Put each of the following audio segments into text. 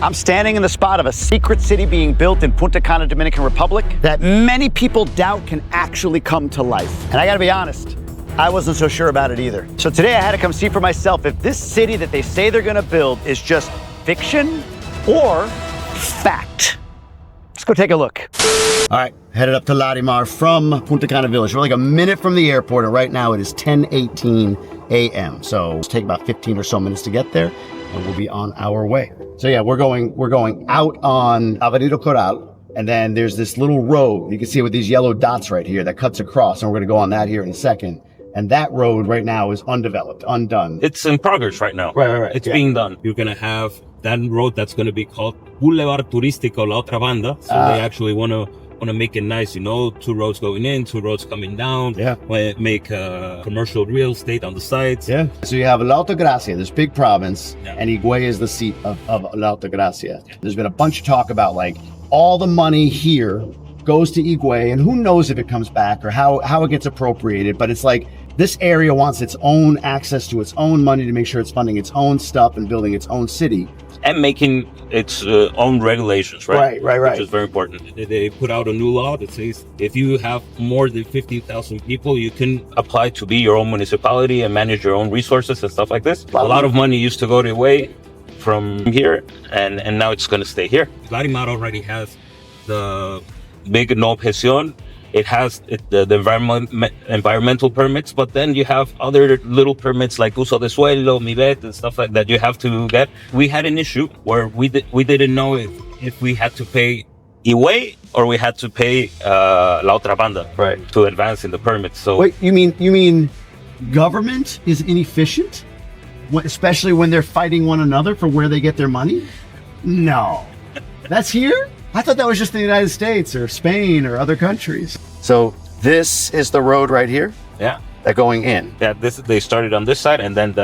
I'm standing in the spot of a secret city being built in Punta Cana, Dominican Republic that many people doubt can actually come to life. And I gotta be honest, I wasn't so sure about it either. So today I had to come see for myself if this city that they say they're gonna build is just fiction or fact. Let's go take a look. All right, headed up to Larimar from Punta Cana Village. We're like a minute from the airport, and right now it is 10:18 a.m. So it'll take about 15 or so minutes to get there, and we'll be on our way. So yeah, we're going out on Avenida Coral, and then there's this little road. You can see it with these yellow dots right here that cuts across, and we're gonna go on that here in a second. And that road right now is undeveloped, undone. It's in progress right now. Right. It's being done. You're gonna have that road that's gonna be called Boulevard Turístico La Otra Banda. So they actually wanna make it nice, you know, 2 roads going in, 2 roads coming down. Yeah. Make commercial real estate on the sides. Yeah. So you have La Altagracia, this big province, Yeah. and Higüey is the seat of La Altagracia. There's been a bunch of talk about like all the money here goes to Higüey, and who knows if it comes back or how it gets appropriated, but it's like this area wants its own access to its own money to make sure it's funding its own stuff and building its own city. And making its own regulations, right? Right. Which is very important. They put out a new law that says if you have more than 50,000 people, you can apply to be your own municipality and manage your own resources and stuff like this. Wow. A lot of money used to go away from here, and now it's going to stay here. Larimar already has the big no objeción. It has the environmental permits, but then you have other little permits like uso de suelo, MIBET, and stuff like that you have to get. We had an issue where we didn't know if we had to pay Higüey or we had to pay La Otra Banda to advance in the permits. So Wait, you mean government is inefficient, especially when they're fighting one another for where they get their money? No, that's here. I thought that was just the United States or Spain or other countries. So this is the road right here? yeah, That going in. yeah. They started on this side, and then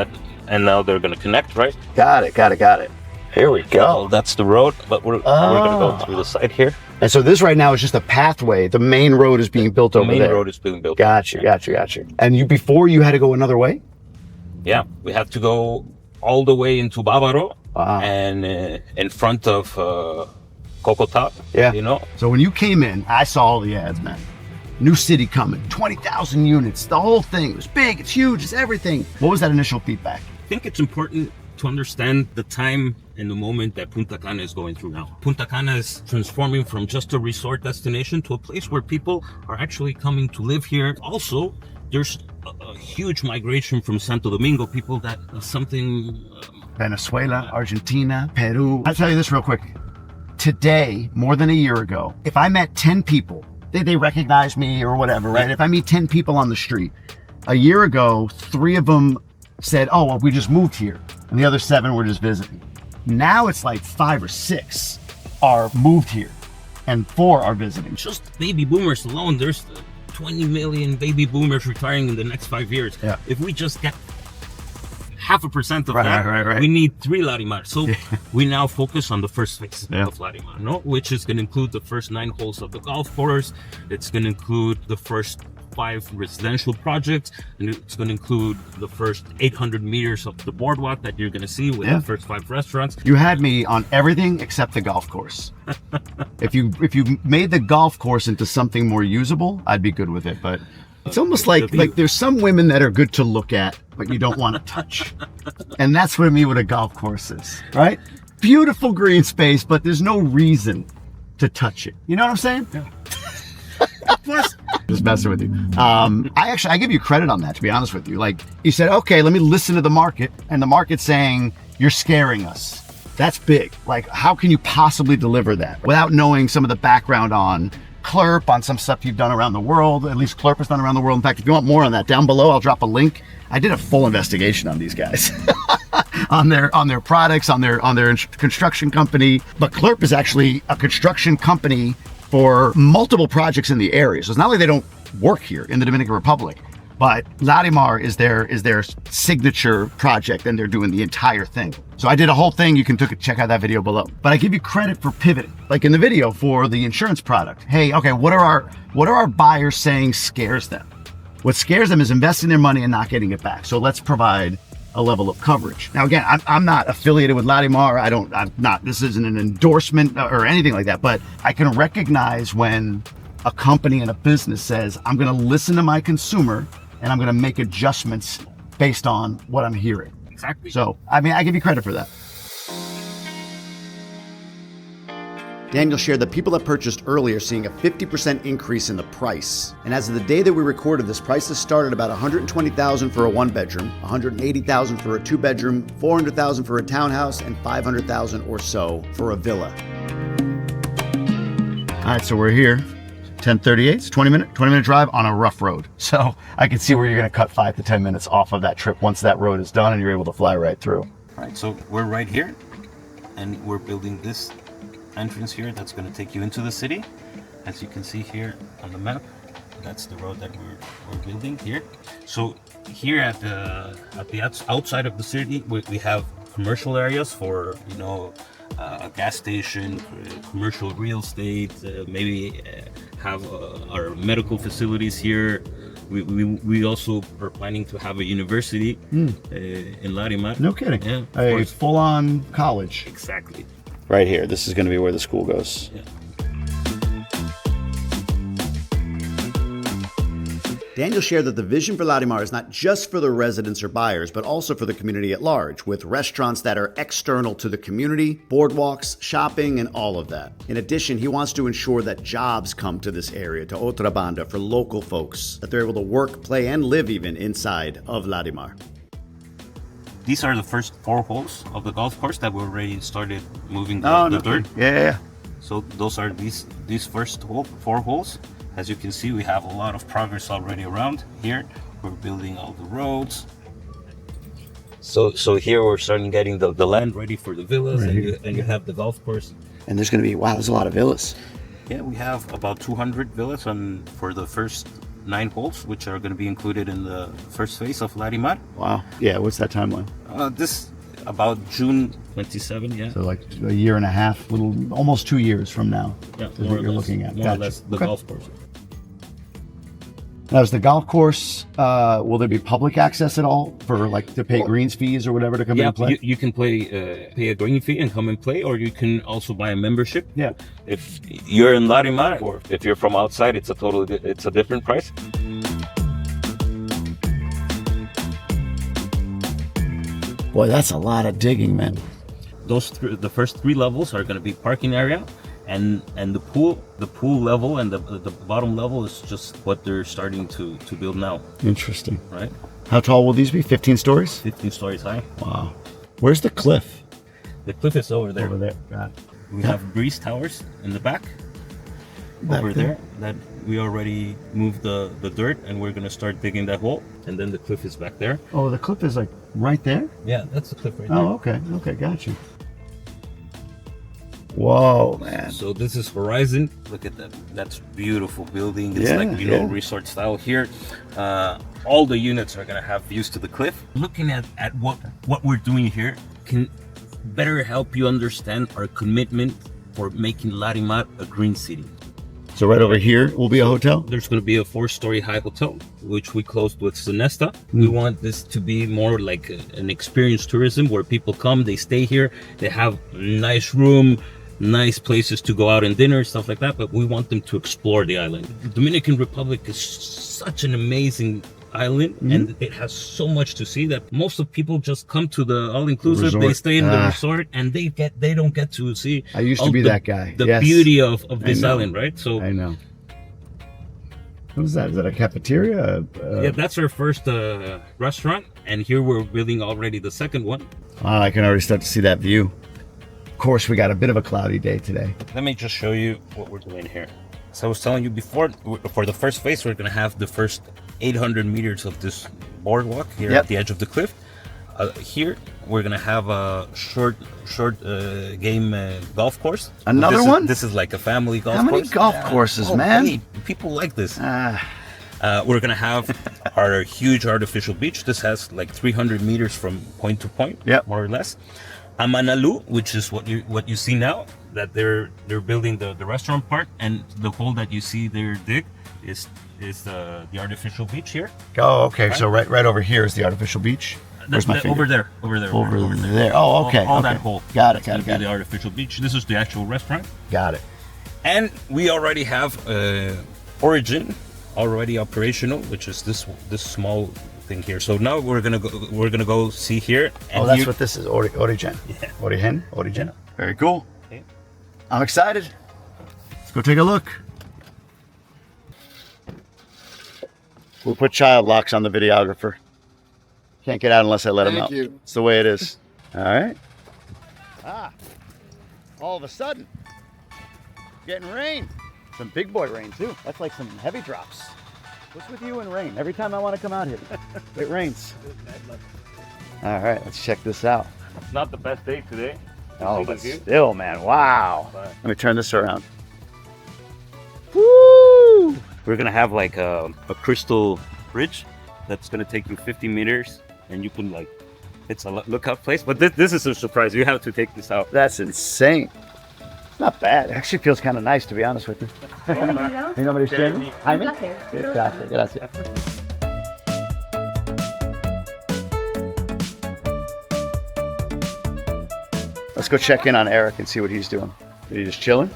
and now they're going to connect, right? Got it. Here we So that's the road, but we're going to go through the side here. And so this right now is just a pathway. The main road is being built over there. The main road is being built. Gotcha. And before you had to go another way? Yeah, we have to go all the way into Bávaro and in front of Coco Top. Yeah. You know. So when you came in, I saw all the ads, man. New city coming, 20,000 units, the whole thing. It was big, it's huge, it's everything. What was that initial feedback? I think it's important to understand the time and the moment that Punta Cana is going through now. Punta Cana is transforming from just a resort destination to a place where people are actually coming to live here. Also, there's a huge migration from Santo Domingo, people that Venezuela, Argentina, Peru. I'll tell you this real quick. Today, more than a year ago, if I met 10 people, they recognize me or whatever, right? Yeah. If I meet 10 people on the street, a year ago, 3 of them said, oh, well, we just moved here. And the other 7 were just visiting. Now it's like 5 or 6 are moved here and 4 are visiting. just baby boomers alone, there's 20 million baby boomers retiring in the next 5 years. Yeah. If we just get 0.5% of that, Right. we need 3 Larimar. So we now focus on the first phase of Larimar, which is going to include the first 9 holes of the golf course. It's going to include the first 5 residential projects, and it's going to include the first 800 meters of the boardwalk that you're going to see with the first 5 restaurants. You had me on everything except the golf course. If you made the golf course into something more usable, I'd be good with it. But it's almost like there's some women that are good to look at, but you don't want to touch. And that's what I mean what a golf course is, right? Beautiful green space, but there's no reason to touch it. You know what I'm saying? Yeah. Plus, just messing with you. I give you credit on that, to be honest with you. Like, you said, okay, let me listen to the market, and the market's saying, you're scaring us. That's big. Like, how can you possibly deliver that without knowing some of the background on CLRP, on some stuff you've done around the world? At least CLRP has done around the world. In fact, if you want more on that, down below, I'll drop a link. I did a full investigation on these guys, on their products, on their construction company. But CLRP is actually a construction company for multiple projects in the area. So it's not like they don't work here in the Dominican Republic, but Larimar is their signature project, and they're doing the entire thing. So I did a whole thing. You can check out that video below. But I give you credit for pivoting, like in the video for the insurance product. Hey, okay, what are our buyers saying scares them? What scares them is investing their money and not getting it back. So let's provide a level of coverage. Now, again, I'm not affiliated with Larimar. This isn't an endorsement or anything like that, but I can recognize when a company and a business says, I'm going to listen to my consumer and I'm going to make adjustments based on what I'm hearing. Exactly. So, I mean, I give you credit for that. Daniel shared that people that purchased early are seeing a 50% increase in the price. And as of the day that we recorded this, prices started about $120,000 for a one-bedroom, $180,000 for a two-bedroom, $400,000 for a townhouse, and $500,000 or so for a villa. All right, so we're here, 10:38. It's 20-minute drive on a rough road. So I can see where you're going to cut 5 to 10 minutes off of that trip once that road is done and you're able to fly right through. All right, so we're right here, and we're building this entrance here that's going to take you into the city. As you can see here on the map, that's the road that we're building here. So here at the outside of the city, we have commercial areas for, you know, a gas station, commercial real estate, maybe have our medical facilities here. We also are planning to have a university in Larimar. No kidding. Yeah, a full-on college. Exactly. Right here. This is going to be where the school goes. Yeah. Daniel shared that the vision for Larimar is not just for the residents or buyers, but also for the community at large, with restaurants that are external to the community, boardwalks, shopping, and all of that. In addition, he wants to ensure that jobs come to this area, to Otra Banda, for local folks, that they're able to work, play, and live even inside of Larimar. These are the first 4 holes of the golf course that we already started moving the dirt. Yeah. So those are these first 4 holes. As you can see, we have a lot of progress already around here. We're building all the roads. So here we're starting getting the land ready for the villas, and you have the golf course. And there's going to be, wow, there's a lot of villas. Yeah, we have about 200 villas for the first 9 holes, which are going to be included in the first phase of Larimar. Wow. Yeah, what's that timeline? This about June 27, yeah. So like a year and a half, almost 2 years from now. Yeah, is what you're looking at. More or less the golf course. Now, is the golf course, will there be public access at all for like to pay greens fees or whatever to come in and play? You can pay a green fee and come and play, or you can also buy a membership. Yeah. If you're in Larimar, or if you're from outside, it's a different price. Boy, that's a lot of digging, man. The first 3 levels are going to be parking area, and the pool level and the bottom level is just what they're starting to build now. Interesting. Right? How tall will these be? 15 stories? 15 stories high. Wow. Where's the cliff? The cliff is over there. Over there. Got it. We have breeze towers in the back. Over there, that we already moved the dirt, and we're gonna start digging that hole, and then the cliff is back there. Oh, the cliff is like right there? Yeah, that's the cliff right there. Oh, okay. Okay, got you. Whoa, man. So this is Horizon. Look at that. That's beautiful building. It's resort style here. All the units are gonna have views to the cliff. Looking at what we're doing here can better help you understand our commitment for making Larimar a green city. So right over here will be a hotel? There's going to be a 4-story high hotel, which we closed with Sonesta. We want this to be more like an experience tourism, where people come, they stay here, they have a nice room, nice places to go out and dinner, stuff like that, but we want them to explore the island. The Dominican Republic is such an amazing island, and it has so much to see that most of people just come to the all-inclusive, they stay in the resort, and they don't get to see. I used to be that guy. The beauty of this island, right? So I know. What is that? Is that a cafeteria? Yeah, that's our first restaurant, and here we're building already the second one. Wow, I can already start to see that view. Of course, we got a bit of a cloudy day today. Let me just show you what we're doing here. So I was telling you before, for the first phase, we're gonna have the first 800 meters of this boardwalk here at the edge of the cliff. Here, we're gonna have a short game golf course. Another one? This is like a family golf course. How many golf courses, man? Hey, people like this. We're gonna have our huge artificial beach. This has like 300 meters from point to point, more or less. Amanalu, which is what you see now, that they're building the restaurant part, and the hole that you see there dig is the artificial beach here. Oh, okay. Right. So right over here is the artificial beach. Where's my finger? Over there. Over there. Oh, okay. All okay. that hole. Got it. That's the artificial beach. This is the actual restaurant. Got it. And we already have Origin already operational, which is this small thing here. So now we're gonna go see here. And that's what this is. Origin. Yeah. Origin. Yeah. Very cool. Okay. I'm excited. Let's go take a look. We'll put child locks on the videographer. Can't get out unless I let him out. You. It's the way it is. All right. All of a sudden, getting rain. Some big boy rain too. That's like some heavy drops. What's with you and rain? Every time I want to come out here, it rains. All right, let's check this out. It's not the best day today. Oh, but still, man, wow. Let me turn this around. Woo! We're gonna have like a crystal bridge that's gonna take you 50 meters, and you can it's a lookout place. But this is a surprise. You have to take this out. That's insane. Not bad. It actually feels kind of nice, to be honest with you. Mi nombre es Jamie. Jaime. Gracias. Let's go check in on Eric and see what he's doing. Are you just chilling?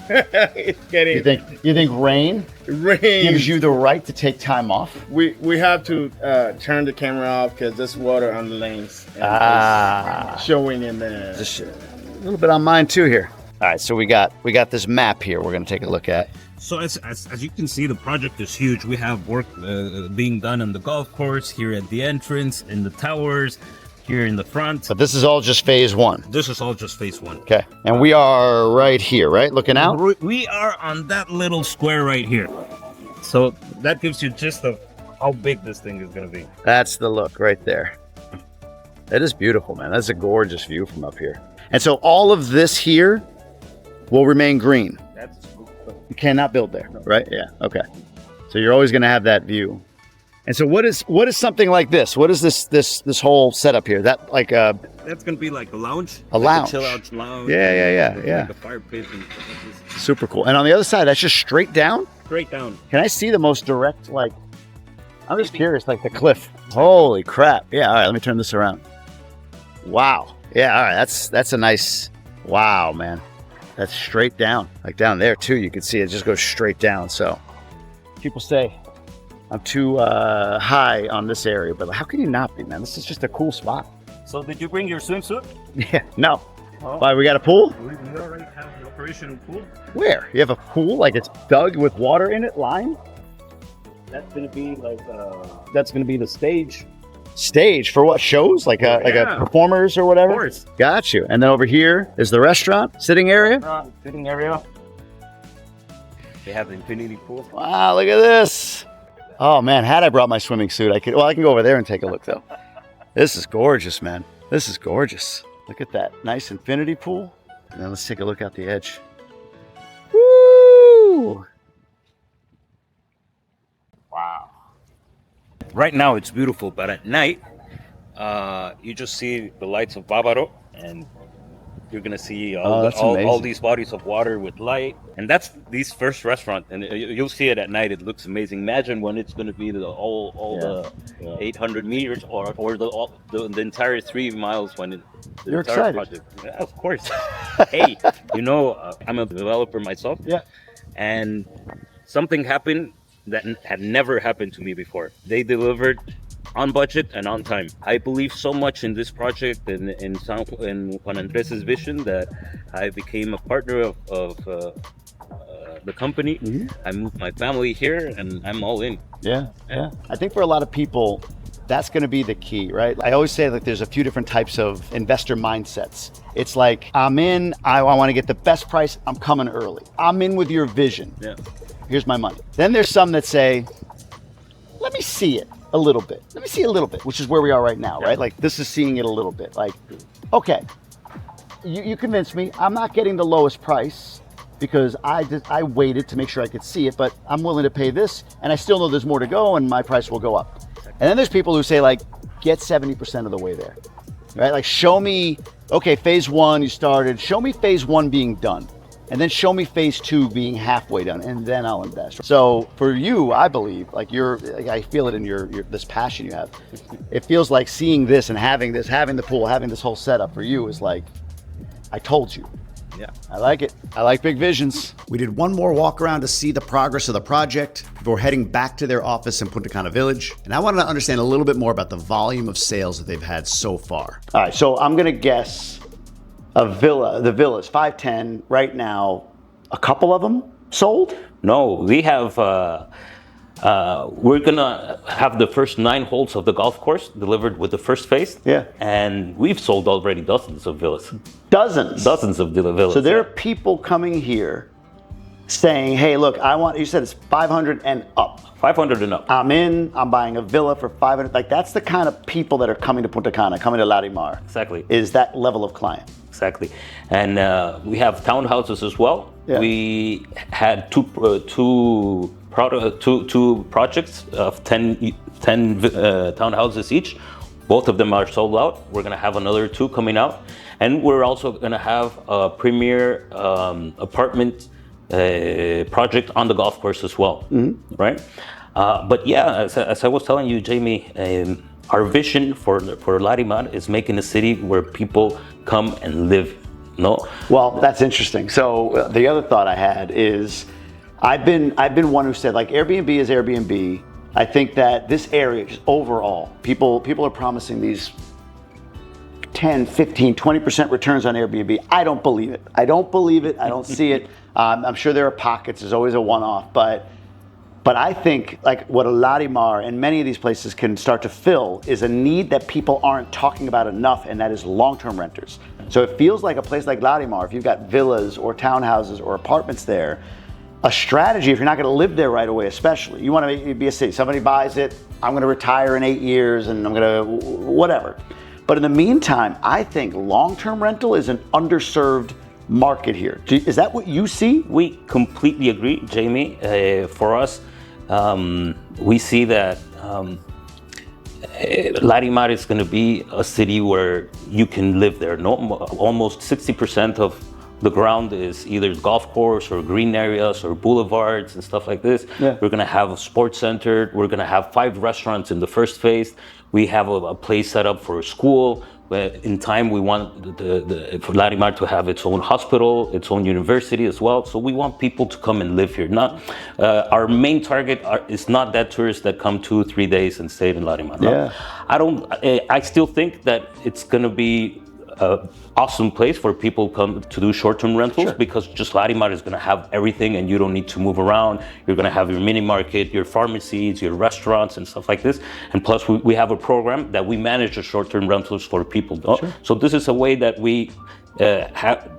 It's getting You think rain rain. gives you the right to take time off? We have to turn the camera off because there's water on the lanes. And it's showing in the. Just a little bit on mine too here. All right, so we got this map here. We're gonna take a look at. So as you can see, the project is huge. We have work being done on the golf course, here at the entrance, in the towers, here in the front. But this is all just phase one. This is all just phase one. Okay, and we are right here, right? Looking out? We are on that little square right here. So that gives you just how big this thing is going to be. That's the look right there. That is beautiful, man. That's a gorgeous view from up here. And so all of this here will remain green. You cannot build there, right? Yeah, okay. So you're always going to have that view. And so what is something like this? What is this whole setup here? That like a... That's going to be like a lounge. A lounge. Chill out lounge. Yeah. Like a fire pit. Super cool. And on the other side, that's just straight down? Straight down. Can I see the most direct, like... I'm just curious, like the cliff. Holy crap. Yeah, all right, let me turn this around. Wow. Yeah, all right, that's a nice... Wow, man. That's straight down. Like down there, too, you can see it just goes straight down. So people say I'm too high on this area, but how can you not be, man? This is just a cool spot. So did you bring your swimsuit? Yeah, no. Oh. Why, we got a pool? We already have an operational pool. Where? You have a pool? Like it's dug with water in it, lined? That's going to be like... That's going to be the stage. Stage for what? Shows? Like a performers or whatever? Of course. Got you. And then over here is the restaurant, sitting area? Sitting area. They have the infinity pool. Wow, look at this. Oh man, had I brought my swimming suit, I can go over there and take a look though. This is gorgeous, man. This is gorgeous. Look at that nice infinity pool. And then let's take a look out the edge. Woo! Wow. Right now it's beautiful, but at night, you just see the lights of Bávaro, and you're gonna see all these bodies of water with light. And that's this first restaurant, and you'll see it at night. It looks amazing. Imagine when it's gonna be the 800 meters or the entire 3 miles when You're excited. Project. Yeah, of course. Hey, I'm a developer myself. Yeah. And something happened that had never happened to me before. They delivered on budget and on time. I believe so much in this project and in Juan Andres' vision that I became a partner of the company. Mm-hmm. I moved my family here and I'm all in. Yeah. I think for a lot of people, that's going to be the key, right? I always say that there's a few different types of investor mindsets. It's like, I'm in, I want to get the best price, I'm coming early. I'm in with your vision. Yeah. Here's my money. Then there's some that say, let me see it a little bit. Let me see a little bit, which is where we are right now, right? Like this is seeing it a little bit. Like, okay, you convinced me. I'm not getting the lowest price because I waited to make sure I could see it, but I'm willing to pay this, and I still know there's more to go, and my price will go up. And then there's people who say like, get 70% of the way there, right? Like show me, okay, phase one you started. Show me phase one being done. and then show me phase 2 being halfway done, and then I'll invest. So for you, I believe, like I feel it in your this passion you have. It feels like seeing this and having the pool, having this whole setup for you is like, I told you. Yeah. I like it. I like big visions. We did one more walk around to see the progress of the project before heading back to their office in Punta Cana Village. And I wanted to understand a little bit more about the volume of sales that they've had so far. All right, so I'm gonna guess the villas, 510 right now, a couple of them sold? No, we have, we're gonna have the first 9 holes of the golf course delivered with the first phase. Yeah. And we've sold already dozens of villas. Dozens? Dozens of villas. So there are people coming here saying, hey, look, you said it's 500 and up. 500 and up. I'm buying a villa for 500. Like, that's the kind of people that are coming to Punta Cana, coming to Larimar. Exactly. Is that level of client. Exactly. And we have townhouses as well. Yeah. We had two projects of 10 townhouses each. Both of them are sold out. We're going to have another 2 coming out. And we're also going to have a premier apartment project on the golf course as well, right? But yeah, as I was telling you, Jamie, our vision for Larimar is making a city where people come and live. No. Well, that's interesting. So the other thought I had is, I've been one who said, like, Airbnb is Airbnb. I think that this area, just overall, people are promising these 10, 15, 20% returns on Airbnb. I don't believe it. I don't see it. I'm sure there are pockets. There's always a one-off, but I think, like, what a Larimar and many of these places can start to fill is a need that people aren't talking about enough, and that is long-term renters. So it feels like a place like Larimar, if you've got villas or townhouses or apartments there, a strategy, if you're not going to live there right away, especially, you want to be a city. Somebody buys it, I'm going to retire in 8 years, and I'm going to whatever. But in the meantime, I think long-term rental is an underserved market here. Is that what you see? We completely agree, Jamie. For us, we see that Larimar is going to be a city where you can live there. No, almost 60% of the ground is either golf course or green areas or boulevards and stuff like this. Yeah. We're going to have a sports center. We're going to have 5 restaurants in the first phase. We have a place set up for a school. In time, we want for Larimar to have its own hospital, its own university as well. So we want people to come and live here. Not our main target is not that tourists that come 2-3 days and stay in Larimar. No? Yeah. I still think that it's going to be an awesome place for people come to do short-term rentals, because just Larimar is going to have everything, and you don't need to move around. You're going to have your mini market, your pharmacies, your restaurants, and stuff like this. And plus, we have a program that we manage the short-term rentals for people. So this is a way that we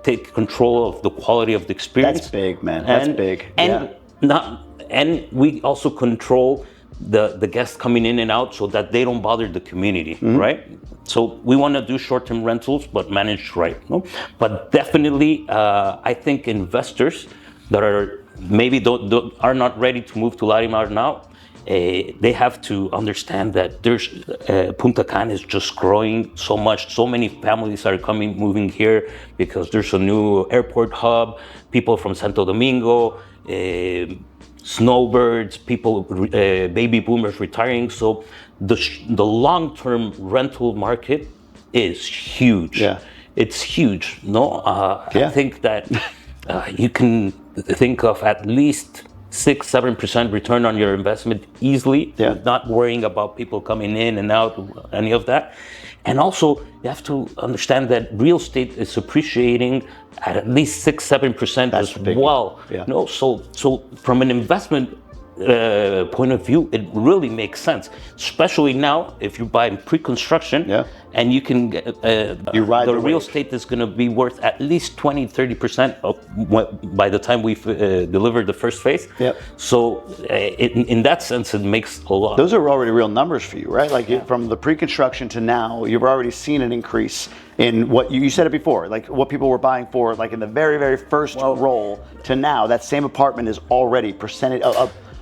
take control of the quality of the experience. That's big, man. That's big. And we also control the guests coming in and out so that they don't bother the community, right? So we want to do short-term rentals, but managed right. No? But definitely, I think investors that are maybe are not ready to move to Larimar now, they have to understand that there's Punta Cana is just growing so much. So many families are moving here because there's a new airport hub. People from Santo Domingo, snowbirds, people, baby boomers retiring. So the long-term rental market is huge. Yeah. It's huge. No, Yeah. I think that you can think of at least 6-7% return on your investment easily. Yeah. Not worrying about people coming in and out, any of that. And also, you have to understand that real estate is appreciating at least 6-7% as well. Yeah. No, so from an investment point of view, it really makes sense, especially now if you buy pre-construction. Yeah. And you can get You ride the real wave. estate is going to be worth at least 20-30% by the time we've delivered the first phase. Yep. So in that sense, it makes a lot. Those are already real numbers for you, right? Like from the pre-construction to now, you've already seen an increase in what you said it before, like what people were buying for, like in the very, very first roll to now. That same apartment is already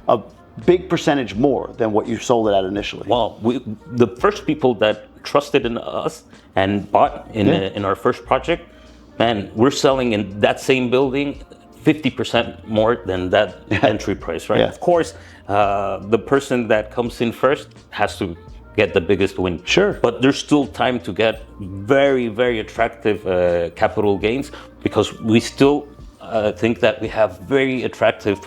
a big percentage more than what you sold it at initially. Well, the first people that trusted in us and bought in our first project, man, we're selling in that same building 50% more than that entry price, right? Yeah. Of course, the person that comes in first has to get the biggest win. Sure. But there's still time to get very, very attractive capital gains, because we still think that we have very attractive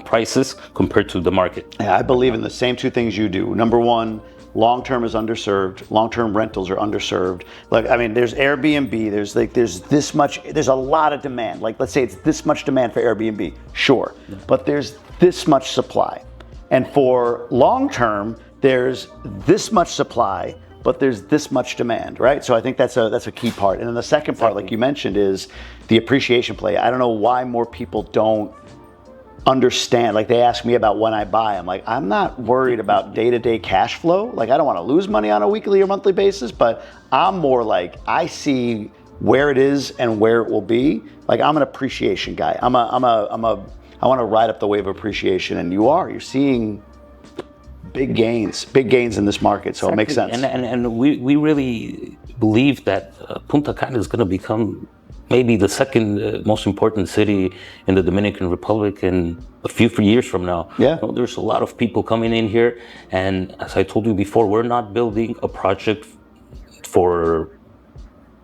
prices compared to the market. Yeah, I believe in the same two things you do. Number one, long-term is underserved. Long-term rentals are underserved. Like, I mean, there's Airbnb, there's a lot of demand. Like, let's say it's this much demand for Airbnb, sure. But there's this much supply. And for long-term, there's this much supply, but there's this much demand, right? So I think that's a key part. And then the second part, like you mentioned, is the appreciation play. I don't know why more people don't understand. Like, they ask me about when I buy. I'm like, I'm not worried about day-to-day cash flow. Like, I don't want to lose money on a weekly or monthly basis, but I'm more like, I see where it is and where it will be. Like, I'm an appreciation guy. I want to ride up the wave of appreciation, and you're seeing big gains in this market, so exactly. It makes sense. And we really believe that Punta Cana is going to become maybe the second most important city in the Dominican Republic in a few years from now. Yeah. You know, there's a lot of people coming in here, and as I told you before, we're not building a project for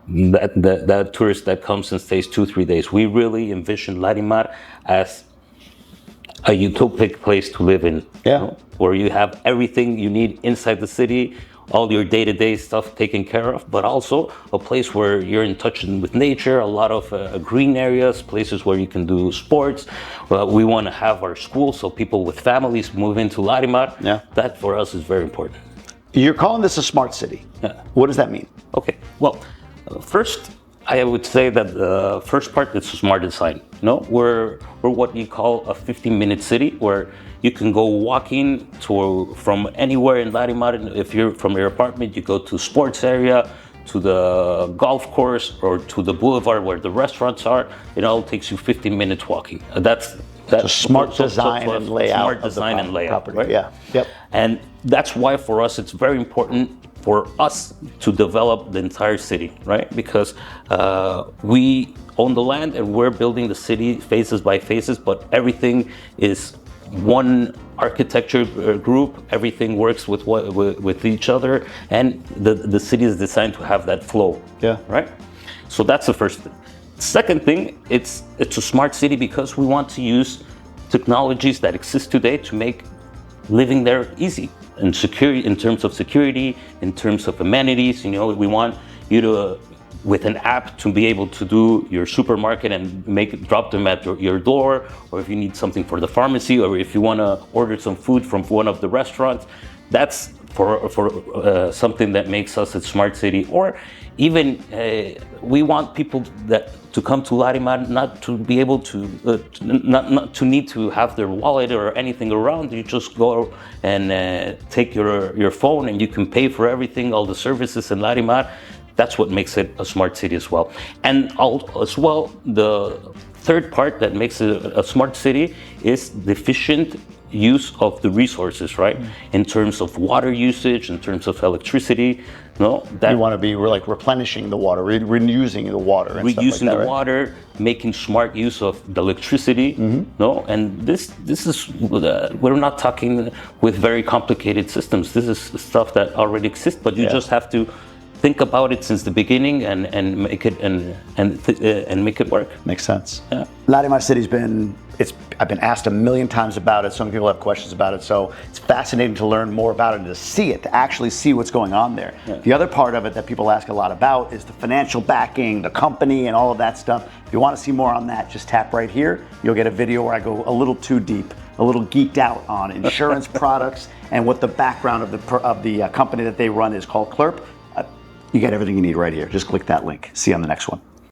that tourist that comes and stays 2-3 days. We really envision Larimar as a utopic place to live in. Yeah. You know, where you have everything you need inside the city, all your day-to-day stuff taken care of, but also a place where you're in touch with nature, a lot of green areas, places where you can do sports. We want to have our schools so people with families move into Larimar. Yeah. That for us is very important. You're calling this a smart city. Yeah. What does that mean? Okay, well, first, I would say that the first part is smart design. You know, we're what you call a 15-minute city, where you can go walking from anywhere in Larimar. If you're from your apartment, you go to sports area, to the golf course, or to the boulevard where the restaurants are. It all takes you 15 minutes walking. That's a smart design and layout. Smart design and layout, property. right? Yeah. Yep. And that's why for us it's very important for us to develop the entire city, right? Because we own the land and we're building the city phases by phases, but everything is one architecture group. Everything works with each other, and the city is designed to have that flow. Yeah. Right. So that's the first thing. Second thing, it's a smart city because we want to use technologies that exist today to make living there easy and security, in terms of security, in terms of amenities. You know, we want you to, with an app, to be able to do your supermarket and drop them at your door, or if you need something for the pharmacy, or if you want to order some food from one of the restaurants. That's for something that makes us a smart city. Or even we want people to come to Larimar not to be able to not to need to have their wallet or anything around. You just go and take your phone and you can pay for everything, all the services in Larimar. That's what makes it a smart city as well. And as well, the third part that makes it a smart city is the efficient use of the resources, right? In terms of water usage, in terms of electricity. We're like replenishing the water, reusing the water, and reusing stuff like that, the right? water, making smart use of the electricity. No, and this is we're not talking with very complicated systems. This is stuff that already exists, but you just have to think about it since the beginning and make it and make it work. Makes sense. Yeah. Larimar City's I've been asked a million times about it. Some people have questions about it, so it's fascinating to learn more about it and to see it, to actually see what's going on there. Yeah. The other part of it that people ask a lot about is the financial backing, the company, and all of that stuff. If you want to see more on that, just tap right here. You'll get a video where I go a little too deep, a little geeked out on insurance products and what the background of the company that they run is called CLERP. You get everything you need right here. Just click that link. See you on the next one.